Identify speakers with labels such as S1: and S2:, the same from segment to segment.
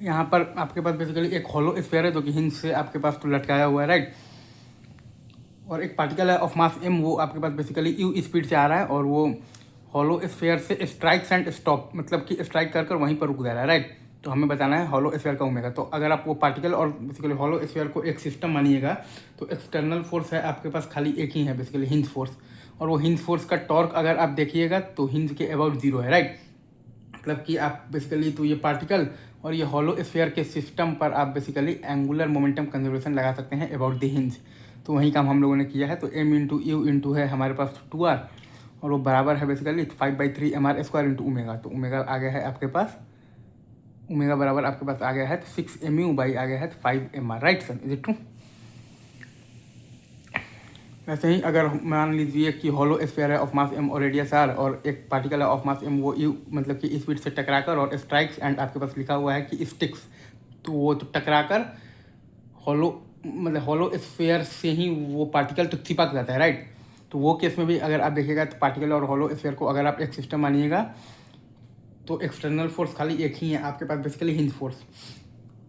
S1: यहाँ पर आपके पास बेसिकली एक हॉलो स्फीयर है जो कि हिंज से आपके पास तो लटकाया हुआ है, राइट। और एक पार्टिकल है ऑफ मास m, वो आपके पास बेसिकली u स्पीड से आ रहा है और वो हॉलो स्फीयर से स्ट्राइक्स एंड स्टॉप, मतलब कि स्ट्राइक कर वहीं पर रुक जा रहा है, राइट। तो हमें बताना है हॉलो स्फीयर का ओमेगा। तो अगर आप वो पार्टिकल और बेसिकली हॉलो स्फीयर को एक सिस्टम मानिएगा तो एक्सटर्नल फोर्स है आपके पास खाली एक ही है, बेसिकली हिंज फोर्स। और वो हिंज फोर्स का टॉर्क अगर आप देखिएगा तो हिंज के अबाउट जीरो है, राइट। मतलब कि आप बेसिकली तो ये पार्टिकल और ये हॉलो स्फीयर के सिस्टम पर आप बेसिकली एंगुलर मोमेंटम कंजर्वेशन लगा सकते हैं अबाउट द हिंज। तो वही काम हम लोगों ने किया है। तो m इंटू यू इंटू है हमारे पास 2r और वो बराबर है बेसिकली 5/3 mr² इंटू ओमेगा। तो ओमेगा आ गया है आपके पास, ओमेगा बराबर आपके पास आ गया है 6mu बाई आ गया है 5mr, right sir, is it true. वैसे ही अगर मान लीजिए कि हॉलो स्फीयर है ऑफ मास m और रेडियस r और एक पार्टिकल है ऑफ मास m, वो u मतलब कि स्पीड से टकराकर और स्ट्राइक्स एंड आपके पास लिखा हुआ है कि स्टिक्स, तो वो तो टकराकर हॉलो मतलब हॉलो स्फीयर से ही वो पार्टिकल तो चिपक जाता है, राइट। तो वो केस में भी अगर आप देखिएगा तो पार्टिकल और हॉलो स्फीयर को अगर आप एक सिस्टम मानिएगा तो एक्सटर्नल फोर्स खाली एक ही है आपके पास, बेसिकली हिंज फोर्स।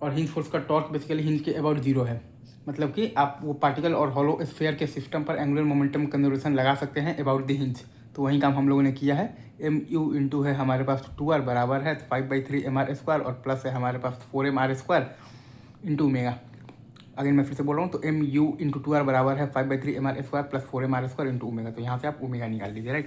S1: और हिंज फोर्स का टॉर्क बेसिकली हिंज के अबाउट जीरो है। मतलब कि आप वो पार्टिकल और हॉलो स्फीयर के सिस्टम पर एंगुलर मोमेंटम कंजर्वेशन लगा सकते हैं अबाउट द हिंज। तो वही काम हम लोगों ने किया है। mu इंटू है हमारे पास 2r बराबर है 5/3 mr² और प्लस है हमारे पास 4mr² इंटू ओमेगा। अगर मैं फिर से बोल रहा हूँ तो mu इंटू 2r बराबर है 5/3 mr² plus 4mr² into omega. तो यहाँ से आप ओमेगा निकाल लीजिए, राइट।